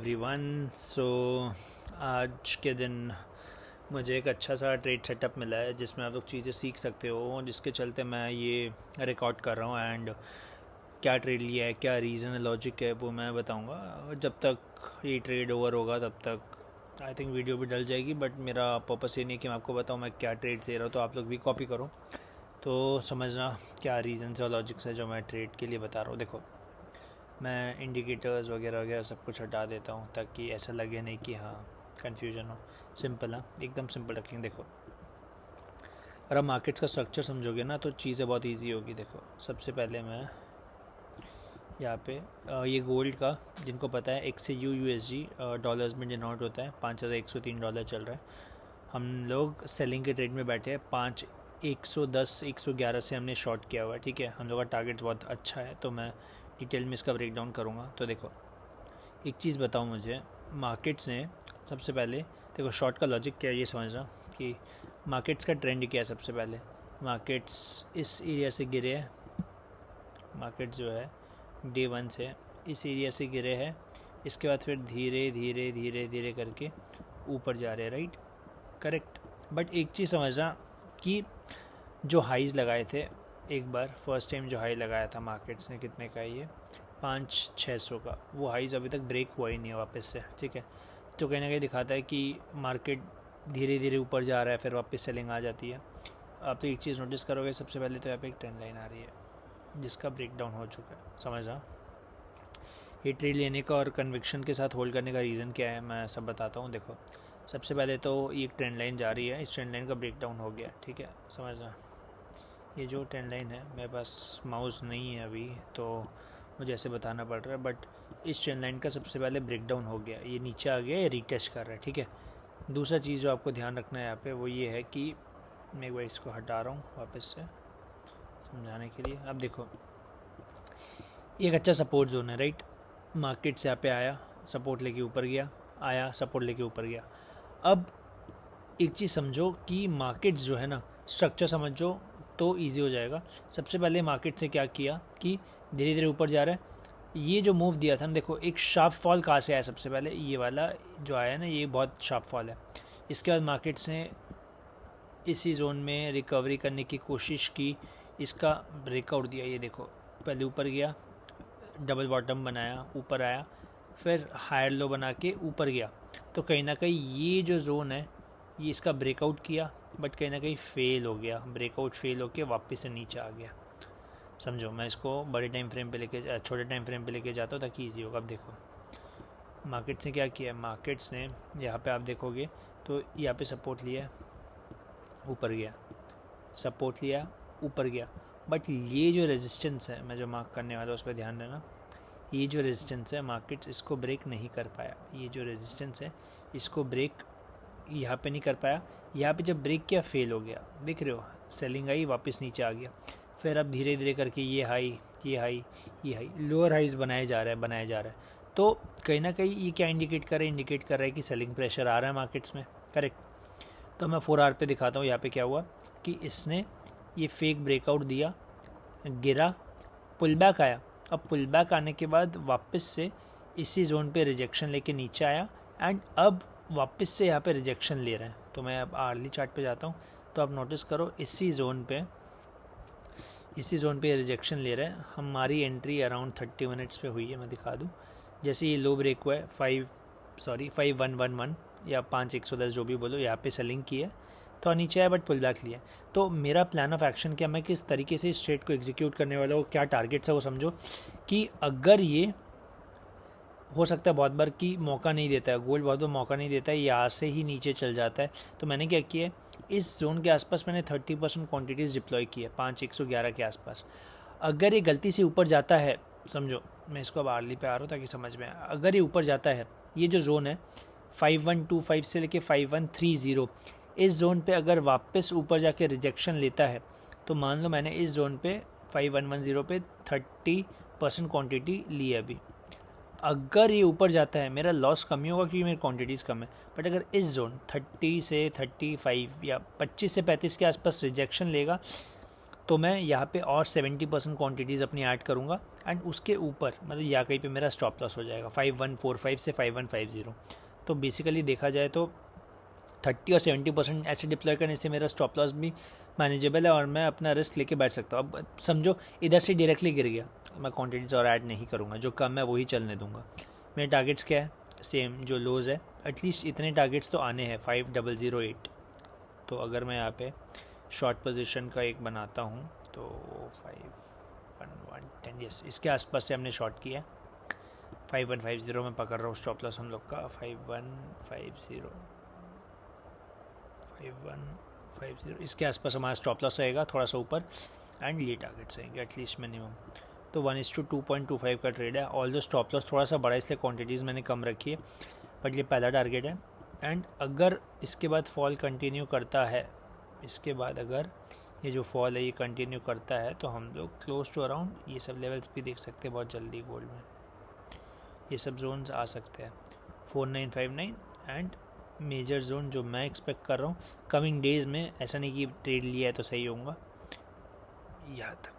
Everyone. सो आज के दिन मुझे एक अच्छा सा ट्रेड सेटअप मिला है जिसमें आप लोग चीज़ें सीख सकते हो, जिसके चलते मैं ये रिकॉर्ड कर रहा हूँ। एंड क्या ट्रेड लिया है, क्या रीज़न है, लॉजिक है, वो मैं बताऊँगा। जब तक ये ट्रेड ओवर होगा तब तक आई थिंक वीडियो भी डल जाएगी, बट मेरा पर्पस ये नहीं कि मैं आपको बताऊँ मैं क्या ट्रेड ले रहा हूँ, तो आप लोग भी कॉपी करो तो समझना क्या रीज़न है और लॉजिक्स है जो मैं ट्रेड के लिए बता रहा हूँ। देखो, मैं इंडिकेटर्स वगैरह वगैरह सब कुछ हटा देता हूँ ताकि ऐसा लगे नहीं कि हाँ कन्फ्यूजन हो। सिंपल है, एकदम सिंपल रखेंगे। देखो, अगर आप मार्केट्स का स्ट्रक्चर समझोगे ना तो चीज़ें बहुत इजी होगी। देखो, सबसे पहले मैं यहाँ पे ये गोल्ड का, जिनको पता है XAU USD डॉलर्स में डिनोट होता है, $5,103 चल रहा है। हम लोग सेलिंग के ट्रेड में बैठे हैं। 110 111 से हमने शॉर्ट किया हुआ है। ठीक है, हम लोग का टारगेट बहुत अच्छा है, तो मैं डिटेल में इसका ब्रेक डाउन करूँगा। तो देखो, एक चीज़ बताओ मुझे, मार्केट्स ने सबसे पहले, देखो शॉर्ट का लॉजिक क्या है ये समझना कि मार्केट्स का ट्रेंड क्या है। सबसे पहले मार्केट्स इस एरिया से गिरे हैं। मार्केट जो है डे 1 से इस एरिया से गिरे हैं। इसके बाद फिर धीरे धीरे धीरे धीरे करके ऊपर जा रहे हैं, राइट, करेक्ट। बट एक चीज़ समझना कि जो हाईज़ लगाए थे, एक बार फर्स्ट टाइम जो हाई लगाया था मार्केट्स ने, कितने का है ये, 500-600 का, वो हाईज़ अभी तक ब्रेक हुआ ही नहीं है वापस से। ठीक है, तो कहीं ना कहीं दिखाता है कि मार्केट धीरे धीरे ऊपर जा रहा है, फिर वापस सेलिंग आ जाती है। आप तो एक चीज़ नोटिस करोगे, सबसे पहले तो यहाँ पे एक ट्रेंड लाइन आ रही है जिसका ब्रेक डाउन हो चुका है, समझा। ये ट्रेड लेने का और कन्विक्शन के साथ होल्ड करने का रीज़न क्या है मैं सब बताता हूँ। देखो, सबसे पहले तो ये एक ट्रेंड लाइन जा रही है, इस ट्रेंड लाइन का ब्रेक डाउन हो गया। ठीक है, समझना। ये जो ट्रेंड लाइन है, मेरे पास माउस नहीं है अभी तो मुझे ऐसे बताना पड़ रहा है, बट इस ट्रेंड लाइन का सबसे पहले ब्रेक डाउन हो गया, ये नीचे आ गया, ये रीटेस्ट कर रहा है। ठीक है, दूसरा चीज़ जो आपको ध्यान रखना है यहाँ पे वो ये है कि मैं एक बार इसको हटा रहा हूँ वापस से समझाने के लिए। अब देखो, ये एक अच्छा सपोर्ट जोन है, राइट। मार्केट से यहाँ पे आया, सपोर्ट लेके ऊपर गया, आया, सपोर्ट लेके ऊपर गया। अब एक चीज़ समझो कि मार्केट जो है ना, स्ट्रक्चर समझो तो इजी हो जाएगा। सबसे पहले मार्केट से क्या किया कि धीरे धीरे ऊपर जा रहा है। ये जो मूव दिया था ना, देखो एक शार्प फॉल कहाँ से आया, सबसे पहले ये वाला जो आया ना, ये बहुत शार्प फॉल है। इसके बाद मार्केट्स ने इसी जोन में रिकवरी करने की कोशिश की, इसका ब्रेकआउट दिया। ये देखो, पहले ऊपर गया, डबल बॉटम बनाया, ऊपर आया, फिर हायर लो बना के ऊपर गया। तो कहीं ना कहीं ये जो जोन है, ये इसका ब्रेकआउट किया, बट कहीं ना कहीं फेल हो गया, ब्रेकआउट फेल होके वापस से नीचे आ गया। समझो, मैं इसको बड़े टाइम फ्रेम पे लेके, छोटे टाइम फ्रेम पे लेके जाता हूँ ताकि ईजी होगा। अब देखो, मार्केट्स ने क्या किया, मार्केट्स ने यहाँ पे आप देखोगे तो यहाँ पे सपोर्ट लिया, ऊपर गया, सपोर्ट लिया, ऊपर गया। बट ये जो रेजिस्टेंस है, मैं जो मार्क करने वाला हूँ उस पर ध्यान देना। ये जो रेजिस्टेंस है, मार्केट्स इसको ब्रेक नहीं कर पाया। ये जो रेजिस्टेंस है, इसको ब्रेक यहाँ पे नहीं कर पाया। यहाँ पे जब ब्रेक किया, फेल हो गया, देख रहे हो, सेलिंग आई, वापस नीचे आ गया। फिर अब धीरे धीरे करके ये हाई, ये हाई, ये हाई, लोअर हाइज बनाए जा रहा है, बनाया जा रहा है। तो कहीं ना कहीं ये क्या इंडिकेट कर रहा है, इंडिकेट कर रहा है कि सेलिंग प्रेशर आ रहा है मार्केट्स में, करेक्ट। तो मैं 4 आवर पे दिखाता हूँ यहाँ पे क्या हुआ कि इसने ये फेक ब्रेकआउट दिया, गिरा, पुल बैक आया। अब पुल बैक आने के बाद वापस से इसी जोन पे रिजेक्शन लेके नीचे आया, एंड अब वापस से यहाँ पे रिजेक्शन ले रहे हैं। तो मैं अब आर्ली चार्ट पे जाता हूँ, तो आप नोटिस करो इसी जोन पे रिजेक्शन ले रहे हैं। हमारी एंट्री अराउंड 30 मिनट्स पे हुई है, मैं दिखा दूँ। जैसे ये लो ब्रेक हुआ है 5111 या 5110 जो भी बोलो, यहाँ पे सेलिंग की है, तो नीचे आया बट पुल बैक लिया। तो मेरा प्लान ऑफ एक्शन क्या, मैं किस तरीके से इस ट्रेड को एग्जीक्यूट करने वाला हूँ, क्या टारगेट्स है वो समझो। कि अगर ये हो सकता है बहुत बार कि मौका नहीं देता है, गोल्ड बहुत बार मौका नहीं देता है, यहाँ से ही नीचे चल जाता है। तो मैंने क्या किया है, इस जोन के आसपास मैंने 30% क्वांटिटीज़ डिप्लॉय की है, 5111 के आसपास। अगर ये गलती से ऊपर जाता है, समझो, मैं इसको अब आर्ली पे आ रहा हूँ ताकि समझ में आए। अगर ये ऊपर जाता है, ये जो जोन है 5125 से लेके 5130, इस जोन पे अगर वापस ऊपर जाके रिजेक्शन लेता है, तो मान लो मैंने इस जोन पे 5110 पे 30% क्वांटिटी ली है अभी। अगर ये ऊपर जाता है, मेरा लॉस कम ही होगा क्योंकि मेरी क्वांटिटीज़ कम है। बट अगर इस जोन 30 से 35 या 25 से 35 के आसपास रिजेक्शन लेगा, तो मैं यहाँ पे और 70% क्वांटिटीज़ अपनी ऐड करूँगा एंड उसके ऊपर मतलब यहाँ कहीं पे मेरा स्टॉप लॉस हो जाएगा 5145 से 5150। तो बेसिकली देखा जाए तो 30 और 70% ऐसे डिप्लॉय करने से मेरा स्टॉप लॉस भी मैनेजेबल है और मैं अपना रिस्क लेके बैठ सकता हूँ। अब समझो इधर से डायरेक्टली गिर गया, मैं क्वांटिटीज़ और ऐड नहीं करूँगा, जो कम है वही चलने दूंगा। मेरे टारगेट्स क्या है, सेम जो लोज़ है, एटलीस्ट इतने टारगेट्स तो आने हैं 5008। तो अगर मैं यहाँ पे शॉर्ट पोजीशन का एक बनाता हूँ तो 5110, यस इसके आसपास से हमने शॉर्ट किया। 5150 में पकड़ रहा हूँ स्टॉप लॉस हम लोग का, 5150 इसके आसपास हमारा स्टॉप लॉस रहेगा, थोड़ा सा ऊपर, एंड ये टारगेट्स रहेंगे एटलीस्ट मिनिमम। तो 1:2.25 का ट्रेड है। ऑल दो स्टॉप लॉस थोड़ा सा बड़ा इसलिए क्वांटिटीज़ मैंने कम रखी है, बट ये पहला टारगेट है। एंड अगर इसके बाद फॉल कंटिन्यू करता है, इसके बाद अगर ये जो फॉल है ये कंटिन्यू करता है तो हम लोग क्लोज टू अराउंड ये सब लेवल्स भी देख सकते हैं बहुत जल्दी गोल्ड में, ये सब जोन्स आ सकते हैं 4959 एंड मेजर जोन जो मैं एक्सपेक्ट कर रहा हूँ कमिंग डेज में। ऐसा नहीं कि ट्रेड लिया है तो सही होगा, यहाँ तक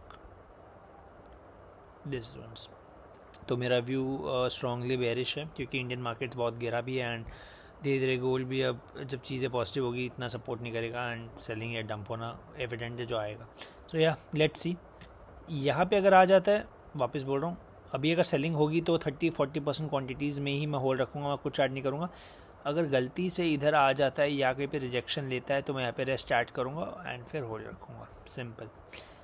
दिस जोन्स। तो मेरा व्यू स्ट्रांगली बेरिश है क्योंकि इंडियन मार्केट्स बहुत गिरा भी है एंड धीरे धीरे गोल्ड भी अब जब चीज़ें पॉजिटिव होगी इतना सपोर्ट नहीं करेगा एंड सेलिंग या डंप होना एविडेंट है जो आएगा। सो या लेट्स सी, यहाँ पे अगर आ जाता है, वापस बोल रहा हूँ, अभी अगर सेलिंग होगी तो 30-40% क्वांटिटीज़ में ही मैं होल्ड रखूँगा, मैं कुछ ऐड नहीं करूँगा। अगर गलती से इधर आ जाता है या कहीं पे रिजेक्शन लेता है तो मैं यहाँ पे रेस्ट ऐड करूँगा एंड फिर होल्ड रखूँगा, सिंपल।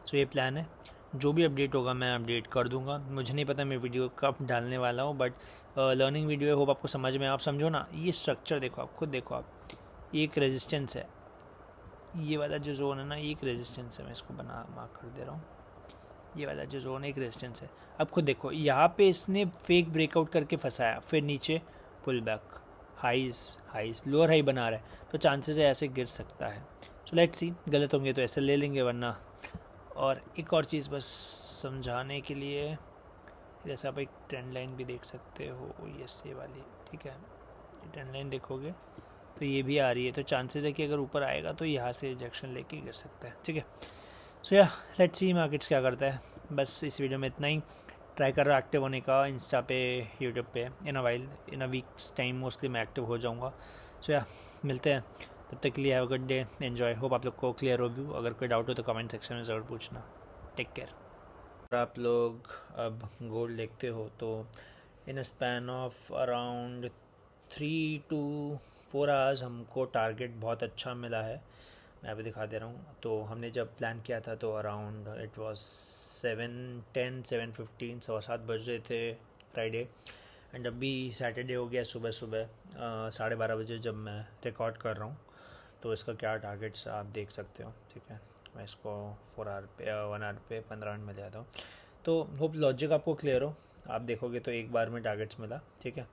सो ये प्लान है, जो भी अपडेट होगा मैं अपडेट कर दूंगा। मुझे नहीं पता मैं वीडियो कब डालने वाला हूँ, बट लर्निंग वीडियो है, होप आपको समझ में, आप समझो ना। ये स्ट्रक्चर देखो, आप खुद देखो, आप एक रेजिस्टेंस है, ये वाला जो जोन है ना ये एक रेजिस्टेंस है, मैं इसको बना मार्क कर दे रहा हूँ, ये वाला जो जोन है एक रेजिस्टेंस है। अब खुद देखो यहाँ पे इसने फेक ब्रेकआउट करके फंसाया, फिर नीचे pull back, highs lower high बना रहा है, तो चांसेस है ऐसे गिर सकता है। सो लेट्स सी, गलत होंगे तो ऐसे ले लेंगे, वरना। और एक और चीज़ बस समझाने के लिए, जैसे आप एक ट्रेंड लाइन भी देख सकते हो, ये वाली, ठीक है, ट्रेंड लाइन देखोगे तो ये भी आ रही है, तो चांसेस है कि अगर ऊपर आएगा तो यहाँ से रिजेक्शन लेके गिर सकता है, ठीक है। सो या लेट्स सी मार्केट्स क्या करता है। बस इस वीडियो में इतना ही। ट्राई कर रहा हूँ एक्टिव होने का इंस्टा पे, यूट्यूब पे, इन अ वीक्स टाइम मोस्टली मैं एक्टिव हो जाऊँगा। सो या मिलते हैं, तब तक के लिए have a good day, enjoy. Hope आप लोग को क्लियर हो व्यू, अगर कोई डाउट हो तो कमेंट सेक्शन में ज़रूर पूछना। Take care. अगर आप लोग अब गोल्ड देखते हो तो in a span of around 3 to 4 hours हमको टारगेट बहुत अच्छा मिला है। मैं अभी दिखा दे रहा हूँ। तो हमने जब प्लान किया था तो अराउंड इट वाज 7:10 7:15, 7:15 बज रहे थे फ्राइडे, एंड अभी सैटरडे हो गया, सुबह सुबह 12:30 बजे जब मैं रिकॉर्ड कर रहा हूँ। तो इसका क्या टारगेट्स आप देख सकते हो, ठीक है। मैं इसको 4 आवर पे 1 आवर पे 15 मिनट में ले आता हूँ। तो होप लॉजिक आपको क्लियर हो। आप देखोगे तो एक बार में टारगेट्स मिला, ठीक है।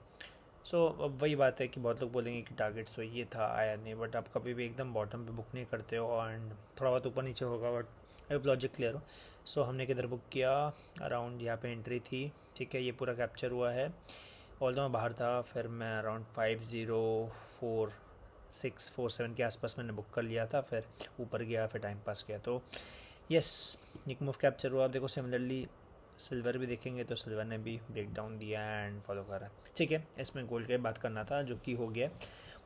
सो अब वही बात है कि बहुत लोग बोलेंगे कि टारगेट्स तो ये था, आया नहीं, बट आप कभी भी एकदम बॉटम पे बुक नहीं करते हो एंड थोड़ा बहुत ऊपर नीचे होगा, बट अब लॉजिक क्लियर हो। सो हमने किधर बुक किया, अराउंड यहाँ पे एंट्री थी, ठीक है, ये पूरा कैप्चर हुआ है। ऑल मैं बाहर था, फिर मैं अराउंड 5:04-6:47 के आसपास मैंने बुक कर लिया था, फिर ऊपर गया, फिर टाइम पास किया। तो यस, एक मूव कैप्चर हुआ। आप देखो सिमिलरली सिल्वर भी देखेंगे तो सिल्वर ने भी ब्रेक डाउन दिया एंड फॉलो करा, ठीक है। इसमें गोल्ड की बात करना था जो कि हो गया।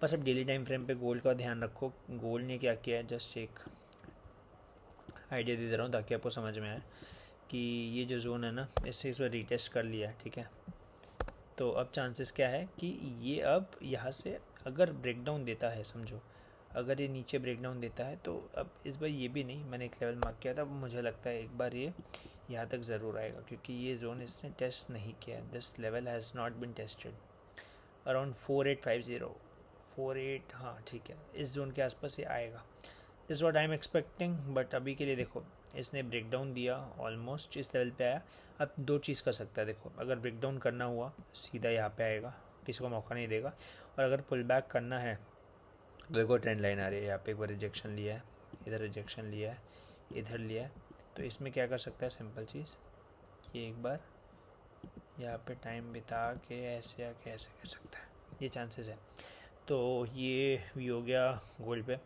बस अब डेली टाइम फ्रेम पे गोल्ड का ध्यान रखो। गोल्ड ने क्या किया है, जस्ट एक आइडिया दे रहा हूँ ताकि आपको समझ में आए कि ये जो जोन है ना, इससे इस बार रीटेस्ट कर लिया है, ठीक है। तो अब चांसेस क्या है कि ये अब यहाँ से अगर ब्रेक डाउन देता है, समझो अगर ये नीचे ब्रेक डाउन देता है तो अब इस बार ये भी नहीं, मैंने एक लेवल मार्क किया था, मुझे लगता है एक बार ये यहाँ तक ज़रूर आएगा क्योंकि ये जोन इसने टेस्ट नहीं किया। This level has not been tested. Around 4850, 48, हाँ ठीक है, इस जोन के आसपास ये आएगा। This what I am expecting. But अभी के लिए देखो, इसने ब्रेक डाउन दिया, ऑलमोस्ट इस लेवल पे आया। अब दो चीज़ कर सकता है, देखो अगर ब्रेक डाउन करना हुआ सीधा यहाँ पे आएगा, किसी को मौका नहीं देगा, और अगर पुल बैक करना है तो देखो ट्रेंड लाइन आ रही है, यहाँ पे एक बार रिजेक्शन लिया है, इधर रिजेक्शन लिया है, इधर लिया है, तो इसमें क्या कर सकता है, सिंपल चीज़, ये एक बार यहाँ पे टाइम बिता के ऐसे आके ऐसे कर सकता है, ये चांसेस है। तो ये भी हो गया गोल्ड पे।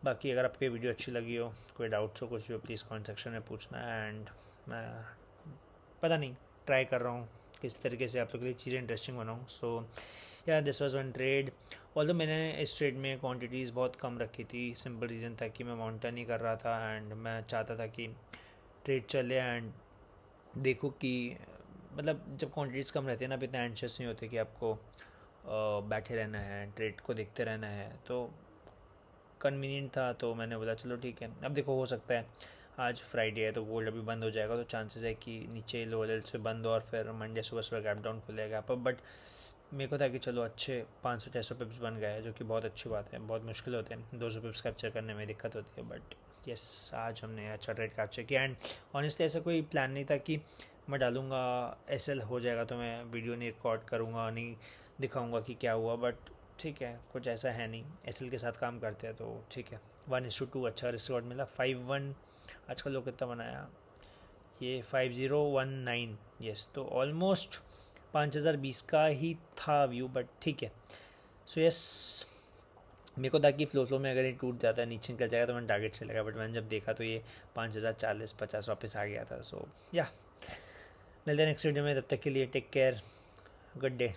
बाकी अगर आपको वीडियो अच्छी लगी हो, कोई डाउट्स हो, कुछ भी हो, प्लीज़ कमेंट सेक्शन में पूछना। एंड मैं पता नहीं ट्राई कर रहा हूँ किस तरीके से आप लोग के लिए चीज़ें इंटरेस्टिंग बनाऊँ। सो या this was one trade. Although मैंने इस ट्रेड में क्वांटिटीज़ बहुत कम रखी थी, सिंपल रीज़न था कि मैं माउंटेन ही कर रहा था एंड मैं चाहता था कि ट्रेड चले एंड देखो कि मतलब जब क्वांटिटीज़ कम रहती है ना, आप इतना एंशियस नहीं होते कि आपको बैठे रहना है, ट्रेड को देखते रहना है। तो कन्वीनियंट था तो मैंने बोला चलो ठीक है। अब देखो, हो सकता है आज फ्राइडे है तो गोल्ड अभी बंद हो जाएगा, तो चांसेस है कि नीचे लो लेवल से बंद हो और फिर मंडे सुबह सुबह गैप डाउन खुलेगा पर। बट मेरे को था कि चलो अच्छे 500-600 पिप्स बन गए, जो कि बहुत अच्छी बात है। बहुत मुश्किल होते हैं 200 पिप्स कैप्चर करने में, दिक्कत होती है। बट यस, आज हमने अच्छा ट्रेड कैप्चर किया। एंड ऑनेस्टली ऐसा कोई प्लान नहीं था कि मैं डालूंगा एसएल हो जाएगा तो मैं वीडियो नहीं रिकॉर्ड करूँगा, नहीं दिखाऊंगा कि क्या हुआ। बट ठीक है, कुछ ऐसा है नहीं, एसएल के साथ काम करते हैं तो ठीक है। 1:2 अच्छा रिस्क मिला। 5-1 आजकल लोग कितना बनाया, ये 5019। यस, तो ऑलमोस्ट 5020 का ही था व्यू, बट ठीक है। सो यस, मेरे को था कि फ्लो में अगर ये टूट जाता है, नीचे निकल जाएगा तो मैंने टारगेट से लगा, बट मैंने जब देखा तो ये 5040-50 वापस आ गया था। सो या मिलते हैं नेक्स्ट वीडियो में, तब तक के लिए टेक केयर, गुड डे।